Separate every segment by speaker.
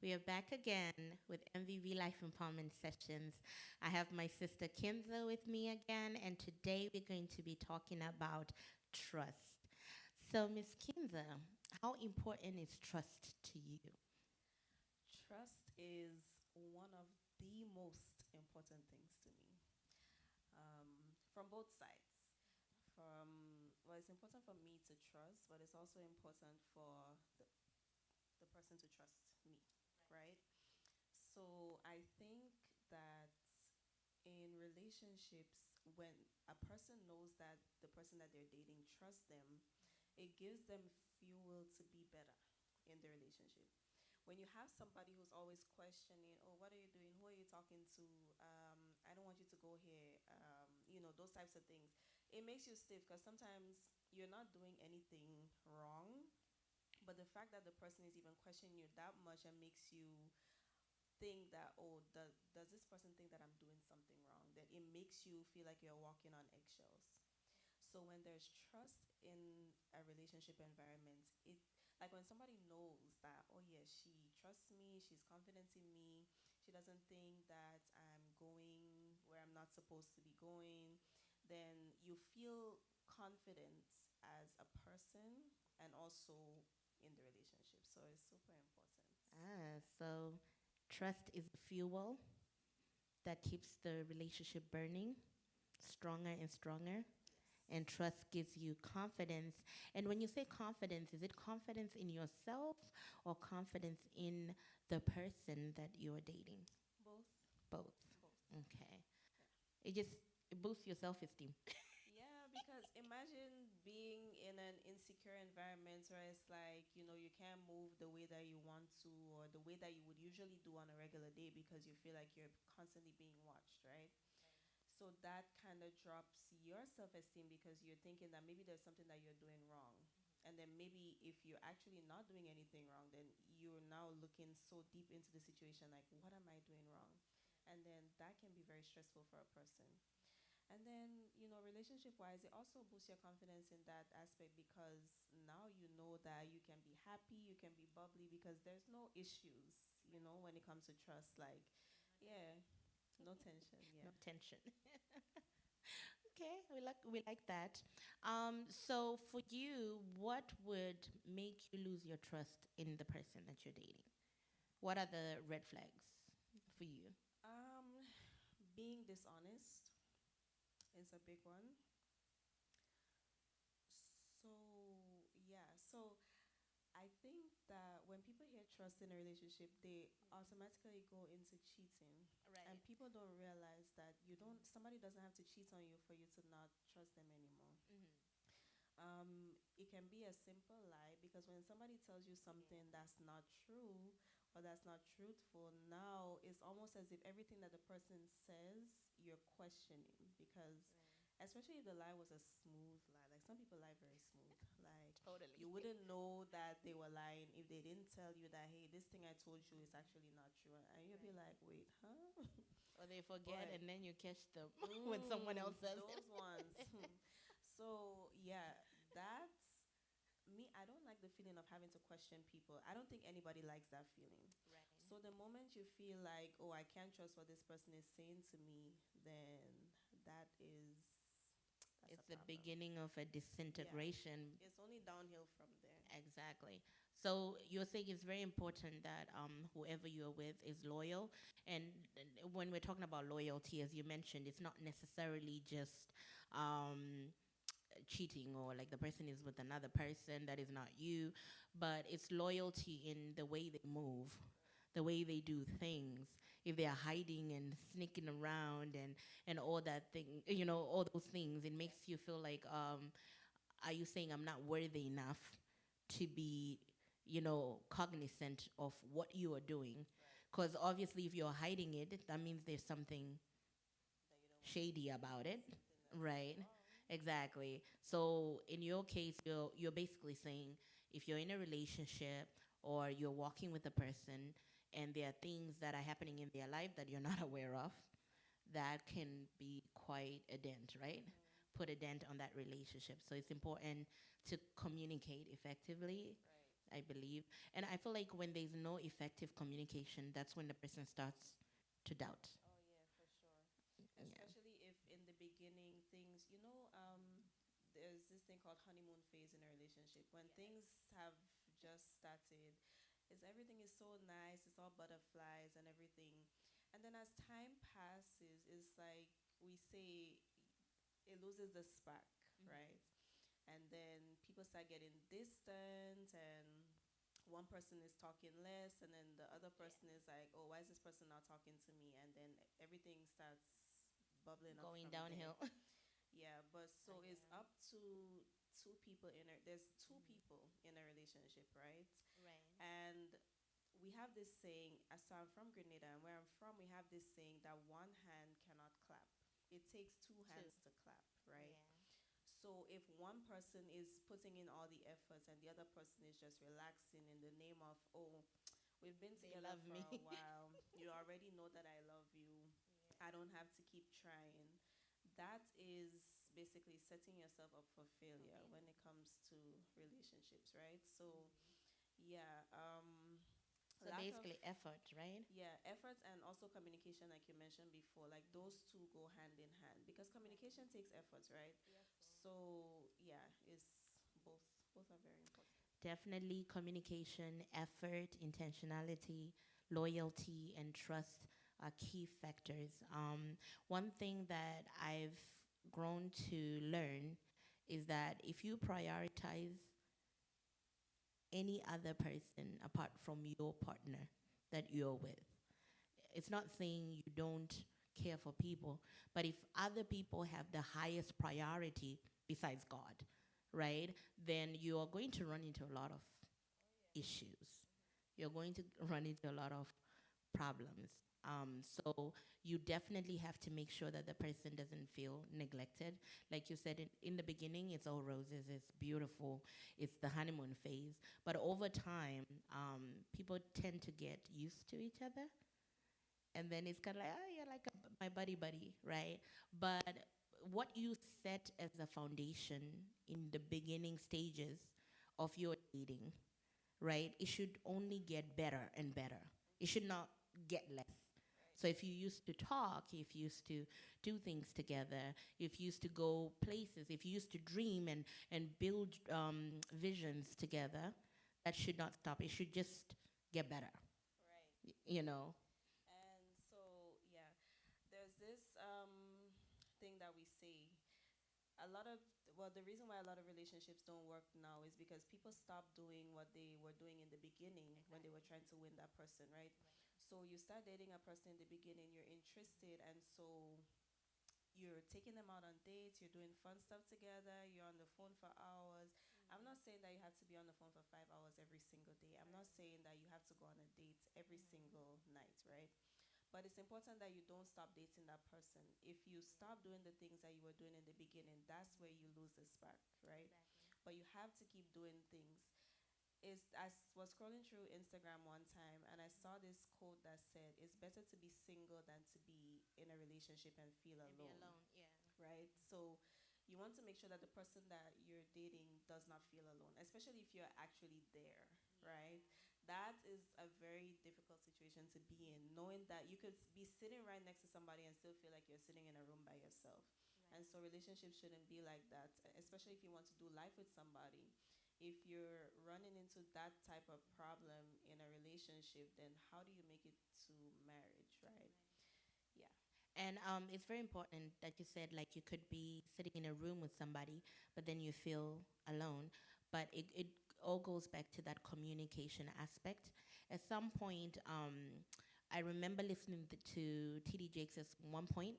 Speaker 1: We are back again with MVV Life Empowerment Sessions. I have my sister Kinza with me again, and today we're going to be talking about trust. So, Miss Kinza, how important is trust to you?
Speaker 2: Trust is one of the most important things to me, from both sides. It's important for me to trust, but it's also important for the person to trust me, right? So I think that in relationships, when a person knows that the person that they're dating trusts them, it gives them fuel to be better in the relationship. When you have somebody who's always questioning, oh, what are you doing? Who are you talking to? I don't want you to go here. Those types of things. It makes you stiff because sometimes you're not doing anything wrong, but the fact that the person is even questioning you that much and makes you think that, oh, does this person think that I'm doing something wrong? That it makes you feel like you're walking on eggshells. So when there's trust in a relationship environment, it like when somebody knows that, oh yes, she trusts me, she's confident in me, she doesn't think that I'm going where I'm not supposed to be going, then you feel confident as a person and also in the relationship. So it's super important.
Speaker 1: So trust is the fuel that keeps the relationship burning stronger and stronger. And
Speaker 2: Yes.
Speaker 1: trust gives you confidence. And when you say confidence, is it confidence in yourself or confidence in the person that you're dating?
Speaker 2: Both.
Speaker 1: Both.
Speaker 2: Both.
Speaker 1: Okay.
Speaker 2: Yeah.
Speaker 1: It boosts your self esteem.
Speaker 2: Yeah, because imagine being in an insecure environment where it's like, you can't move the way that you want to or the way that you would usually do on a regular day because you feel like you're constantly being watched, right? So that kind of drops your self esteem because you're thinking that maybe there's something that you're doing wrong. And then maybe if you're actually not doing anything wrong, then you're now looking so deep into the situation like, what am I doing wrong? And then that can be very stressful for a person. And then, relationship wise, it also boosts your confidence in that aspect because now you know that you can be happy, you can be bubbly because there's no issues, when it comes to trust. Like, yeah, no tension, yeah.
Speaker 1: No tension. Okay, we like that. So for you, what would make you lose your trust in the person that you're dating? What are the red flags for you?
Speaker 2: Um, Being dishonest is a big one. So I think that when people hear trust in a relationship, they automatically go into cheating. And
Speaker 1: Right.
Speaker 2: people don't realize that somebody doesn't have to cheat on you for you to not trust them anymore. It can be a simple lie because when somebody tells you something that's not true or that's not truthful, now it's almost as if everything that the person says you're questioning because especially if the lie was a smooth lie. Like some people lie very smooth. Like
Speaker 1: Totally.
Speaker 2: you wouldn't know that they were lying if they didn't tell you that, hey, this thing I told you is actually not true. And you'd be like, wait, huh?
Speaker 1: Or they forget
Speaker 2: But
Speaker 1: and then you catch them when someone else says it.
Speaker 2: those ones. So yeah, that's me. I don't like the feeling of having to question people. I don't think anybody likes that feeling.
Speaker 1: Right.
Speaker 2: So the moment you feel like, oh, I can't trust what this person is saying to me, then that is that's a
Speaker 1: It's the
Speaker 2: problem.
Speaker 1: beginning of a
Speaker 2: Yeah,
Speaker 1: disintegration.
Speaker 2: it's only downhill from there.
Speaker 1: Exactly. So you're saying it's very important that whoever you're with is loyal. And when we're talking about loyalty, as you mentioned, it's not necessarily just um, cheating or like the person is with another person that is not you, but it's loyalty in the way they move, the way they do things. If they are hiding and sneaking around and all that thing, all those things, it
Speaker 2: Yeah.
Speaker 1: makes you feel like, are you saying I'm not worthy enough to be, cognizant of what you are doing?
Speaker 2: Right.
Speaker 1: Because obviously, if you're hiding it, that means there's something
Speaker 2: That you don't want to
Speaker 1: shady
Speaker 2: see,
Speaker 1: about it,
Speaker 2: something that's
Speaker 1: right?
Speaker 2: wrong.
Speaker 1: Exactly. So in your case, you're basically saying if you're in a relationship or you're walking with a person and there are things that are happening in their life that you're not aware of, that can be quite a dent, right?
Speaker 2: Mm-hmm.
Speaker 1: Put a dent on that relationship. So it's important to communicate effectively
Speaker 2: Right.
Speaker 1: I believe. And I feel like when there's no effective communication, that's when the person starts to doubt.
Speaker 2: Oh yeah, for sure.
Speaker 1: Yeah.
Speaker 2: Especially if in the beginning things, there's this thing called honeymoon phase in a relationship. When things have just started, is everything is so nice, it's all butterflies and everything. And then as time passes, it's like we say it loses the spark, right? And then people start getting distant, and one person is talking less, and then the other person is like, oh, why is this person not talking to me? And then everything starts bubbling up
Speaker 1: Going
Speaker 2: from there.
Speaker 1: downhill.
Speaker 2: Yeah, but so it's up to two people in a there's two people in a relationship, right?
Speaker 1: Right.
Speaker 2: And we have this saying, so I'm from Grenada, and where I'm from, we have this saying that one hand cannot clap. It takes two
Speaker 1: Two.
Speaker 2: hands to clap, right?
Speaker 1: Yeah.
Speaker 2: So if one person is putting in all the efforts and the other person is just relaxing in the name of, oh, we've been
Speaker 1: They
Speaker 2: together
Speaker 1: love
Speaker 2: for
Speaker 1: me.
Speaker 2: a while, you already know that I love you, I don't have to keep trying. That is basically setting yourself up for failure when it comes to relationships, right? So yeah,
Speaker 1: So
Speaker 2: lack of
Speaker 1: basically effort, right?
Speaker 2: yeah, effort and also communication, like you mentioned before, like those two go hand in hand because communication takes effort, right? So yeah, it's both. Both are very important.
Speaker 1: Definitely communication, effort, intentionality, loyalty, and trust are key factors. One thing that I've grown to learn is that if you prioritize any other person apart from your partner that you're with, it's not saying you don't care for people, but if other people have the highest priority besides God, right, then you are going to run into a lot of issues. You're going to run into a lot of problems. So you definitely have to make sure that the person doesn't feel neglected. Like you said in the beginning, it's all roses, it's beautiful, it's the honeymoon phase. But over time, people tend to get used to each other, and then it's kind of like, oh, you're like my buddy buddy, right? But what you set as a foundation in the beginning stages of your dating, right, it should only get better and better. It should not get less. So if you used to talk, if you used to do things together, if you used to go places, if you used to dream and build visions together, that should not stop. It should just get better,
Speaker 2: Right.
Speaker 1: you know.
Speaker 2: And so yeah, there's this thing that we say. A lot of the reason why a lot of relationships don't work now is because people stop doing what they were doing in the beginning when they were trying to win that person, right? So you start dating a person in the beginning, you're interested, and so you're taking them out on dates, you're doing fun stuff together, you're on the phone for hours. I'm not saying that you have to be on the phone for 5 hours every single day. I'm not saying that you have to go on a date every single night, right? But it's important that you don't stop dating that person. If you stop doing the things that you were doing in the beginning, that's where you lose the spark, right? But you have to keep doing things. I was scrolling through Instagram one time and I saw this quote that said, "It's better to be single than to be in a relationship and feel
Speaker 1: And be
Speaker 2: alone,"
Speaker 1: alone, yeah.
Speaker 2: right? So you want to make sure that the person that you're dating does not feel alone, especially if you're actually there, right? That is a very difficult situation to be in, knowing that you could be sitting right next to somebody and still feel like you're sitting in a room by yourself. And so relationships shouldn't be like that, especially if you want to do life with somebody. If you're running into that type of problem in a relationship, then how do you make it to marriage, right? Yeah.
Speaker 1: And it's very important that you said, like, you could be sitting in a room with somebody, but then you feel alone. But it all goes back to that communication aspect. At some point, I remember listening to TD Jakes at one point,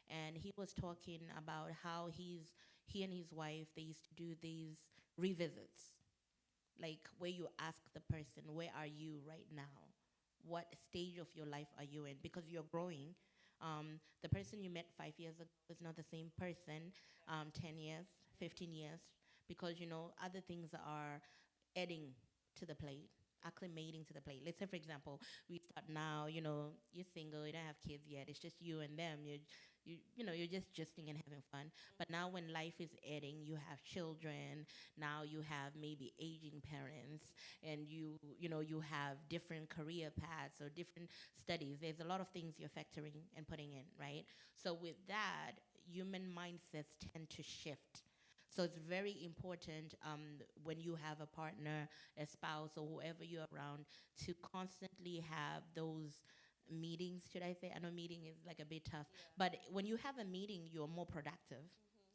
Speaker 1: and he was talking about how he and his wife, they used to do these revisits, like where you ask the person, where are you right now? What stage of your life are you in? Because you're growing. The person you met 5 years ago is not the same person 10 years, 15 years, because, other things are adding to the plate. acclimating to the place. Let's say, for example, we start now. You know, you're single, you don't have kids yet. It's just you and them. You're just justing and having fun. But now, when life is adding, you have children. Now you have maybe aging parents, and you have different career paths or different studies. There's a lot of things you're factoring and putting in, right? So with that, human mindsets tend to shift. So it's very important, when you have a partner, a spouse, or whoever you're around, to constantly have those meetings, should I say? I know meeting is like a bit tough,
Speaker 2: Yeah.
Speaker 1: but when you have a meeting, you're more productive.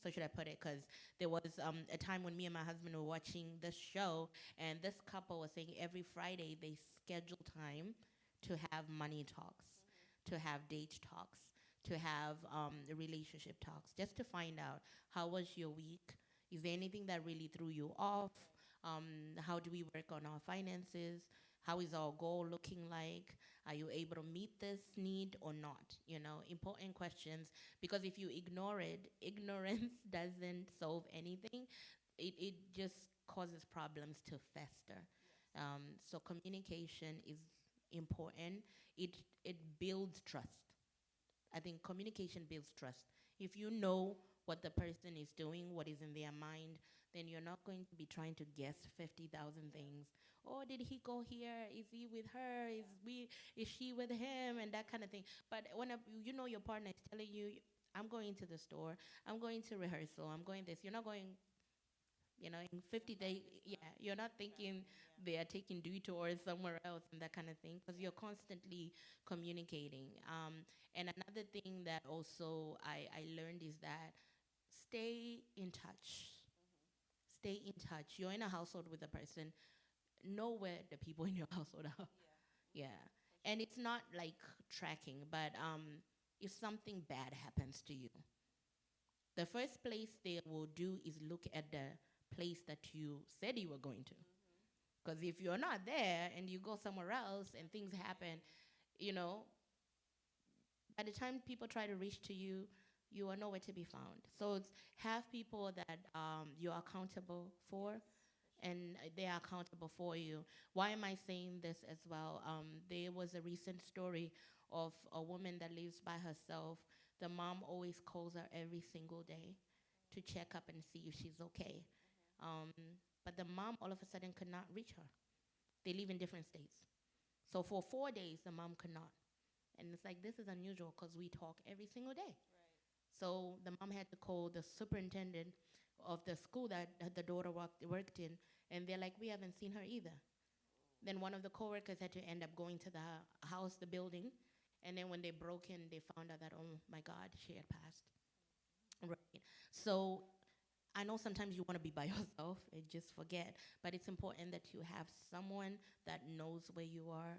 Speaker 1: So should I put it? Because there was a time when me and my husband were watching this show, and this couple was saying every Friday they schedule time to have money talks, to have date talks, to have relationship talks, just to find out how was your week. Is there anything that really threw you off? How do we work on our finances? How is our goal looking like? Are you able to meet this need or not? Important questions, because if you ignore it, ignorance doesn't solve anything. It just causes problems to fester.
Speaker 2: Yes.
Speaker 1: So communication is important. It builds trust. I think communication builds trust. If you know what the person is doing, what is in their mind, then you're not going to be trying to guess 50,000 things. Oh, did he go here? Is he with her? Is she with him? And that kind of thing. But when your partner is telling you, I'm going to the store, I'm going to rehearsal, I'm going this, you're not going, in 50 days, yeah, you're not thinking
Speaker 2: Yeah.
Speaker 1: they are taking detours somewhere else and that kind of thing, because you're constantly communicating. And another thing that also I learned is that stay in touch. Stay in touch. You're in a household with a person, know where the people in your household are.
Speaker 2: Yeah.
Speaker 1: Yeah. And it's not like tracking, but if something bad happens to you, the first place they will do is look at the place that you said you were going to. Because if you're not there and you go somewhere else and things happen, you know, by the time people try to reach to you, you are nowhere to be found. So it's have people that you're accountable for, and they are accountable for you. Why am I saying this as well? There was a recent story of a woman that lives by herself. The mom always calls her every single day to check up and see if she's okay. Um, but the mom all of a sudden could not reach her. They live in different states. So for 4 days, the mom could not. And it's like, this is unusual because we talk every single day. So the mom had to call the superintendent of the school that the daughter worked in, and they're like, we haven't seen her either. Then one of the coworkers had to end up going to the house, the building, and then when they broke in, they found out that, oh my God, she had passed. Right. So I know sometimes you want to be by yourself and just forget, but it's important that you have someone that knows where you are,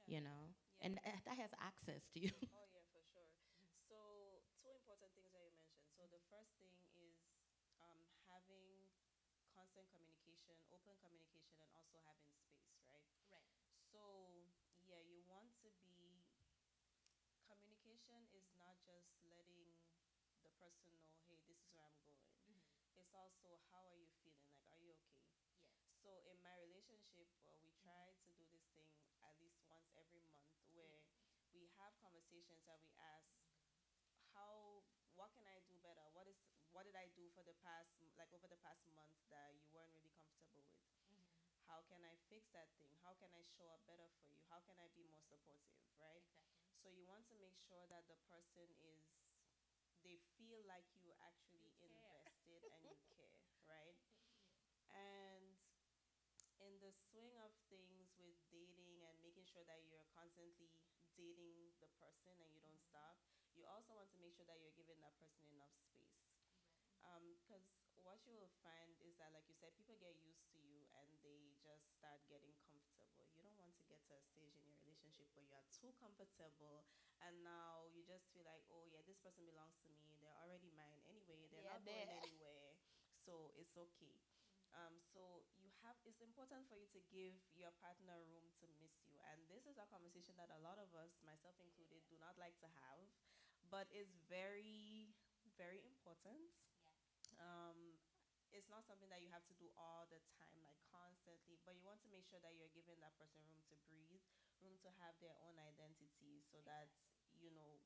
Speaker 2: Yeah.
Speaker 1: you know,
Speaker 2: Yeah.
Speaker 1: and that has access to you.
Speaker 2: Oh yeah, for sure. So two important things that you mentioned. So the first thing is having constant communication, open communication, and also having space, right?
Speaker 1: Right.
Speaker 2: So yeah, you want to be communication is not just letting the person know, hey, this is where I'm going. It's also how are you feeling? Like, are you okay?
Speaker 1: Yes.
Speaker 2: So in my relationship, we try to do this thing at least once every month where we have conversations and we ask how what can I do better? What did I do for the past like over the past month that you weren't really comfortable with? How can I fix that thing? How can I show up better for you? How can I be more supportive, right?
Speaker 1: Exactly.
Speaker 2: So you want to make sure that the person is they feel like you actually
Speaker 1: You care.
Speaker 2: invested and you care, right? And in the swing of things with dating and making sure that you're constantly dating the person and you don't stop, you also want to make sure that you're giving that person enough space. Because what you will find is that, like you said, people get used to you and they just start getting comfortable. You don't want to get to a stage in your relationship where you are too comfortable and now you just feel like, oh, yeah, this person belongs to me. They're already mine anyway. They're
Speaker 1: Yeah,
Speaker 2: not going
Speaker 1: there.
Speaker 2: anywhere. So it's okay. So it's important for you to give your partner room to miss you. And this is a conversation that a lot of us, myself included, do not like to have, but it's very, very important.
Speaker 1: Yeah.
Speaker 2: Um, it's not something that you have to do all the time, like constantly, but you want to make sure that you're giving that person room to breathe, room to have their own identity, so that you know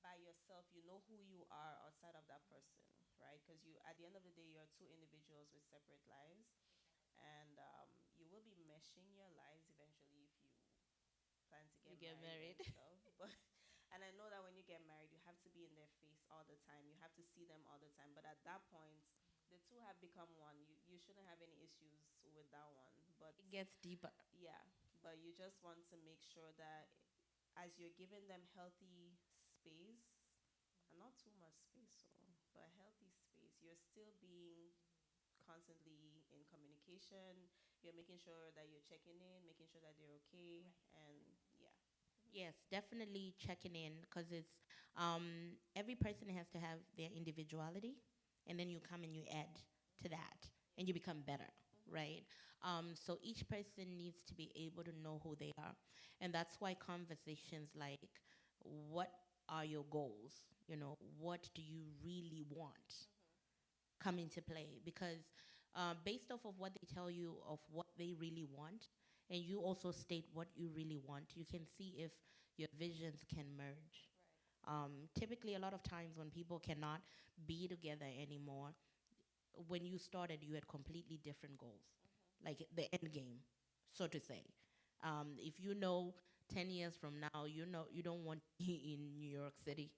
Speaker 2: by yourself, you know who you are outside of that person, right? Because you, at the end of the day, you're two individuals with separate lives, and you will be meshing your lives eventually if you plan to
Speaker 1: You
Speaker 2: get
Speaker 1: get
Speaker 2: married and
Speaker 1: married.
Speaker 2: stuff. But and I know that when you get married, you have to be in their face all the time. You have to see them all the time. But at that point, the two have become one. You shouldn't have any issues with that one. But
Speaker 1: It gets deeper.
Speaker 2: yeah, but you just want to make sure that as you're giving them healthy space, and not too much space, so, but healthy space, you're still being constantly in communication. You're making sure that you're checking in, making sure that they're okay, and yeah.
Speaker 1: Yes, definitely checking in because it's every person has to have their individuality, and then you come and you add to that, and you become better, right? So each person needs to be able to know who they are, and that's why conversations like, "What are your goals? You know, what do you really want?" come into play because based off of what they tell you of what they really want, and you also state what you really want, you can see if your visions can merge. Typically, a lot of times when people cannot be together anymore, when you started, you had completely different goals, like the end game, so to say. If you know 10 years from now, you know you don't want to be in New York City,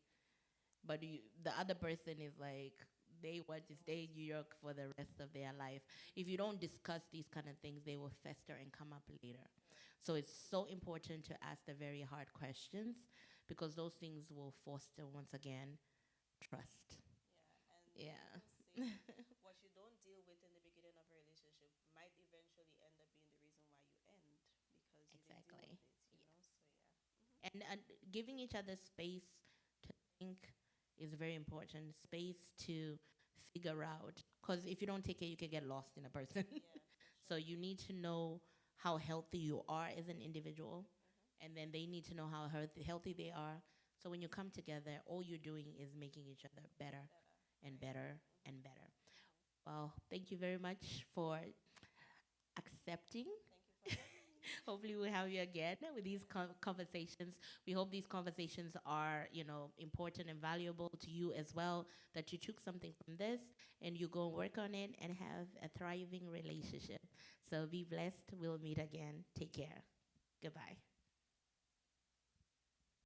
Speaker 1: but the other person is like they want to stay in New York for the rest of their life. If you don't discuss these kind of things, they will fester and come up later. So it's so important to ask the very hard questions because those things will foster once again trust.
Speaker 2: Yeah, and
Speaker 1: Yeah.
Speaker 2: people say what you don't deal with in the beginning of a relationship might eventually end up being the reason why you end because you didn't deal
Speaker 1: Exactly.
Speaker 2: with it, you know? So yeah.
Speaker 1: And giving each other space to think is very important. Space to figure out, because if you don't take it, you can get lost in a person.
Speaker 2: Yeah, for
Speaker 1: So
Speaker 2: sure.
Speaker 1: you need to know how healthy you are as an individual,
Speaker 2: Mm-hmm.
Speaker 1: and then they need to know how healthy they are. So when you come together, all you're doing is making each other better
Speaker 2: Better,
Speaker 1: and
Speaker 2: right?
Speaker 1: better
Speaker 2: Mm-hmm.
Speaker 1: and better.
Speaker 2: Mm-hmm.
Speaker 1: Well, thank you very much for accepting.
Speaker 2: Thank you for having me.
Speaker 1: Hopefully, we'll have you again with these
Speaker 2: Yes.
Speaker 1: conversations. We hope these conversations are, important and valuable to you as well. That you took something from this and you go and work on it and have a thriving relationship. So be blessed. We'll meet again. Take care. Goodbye.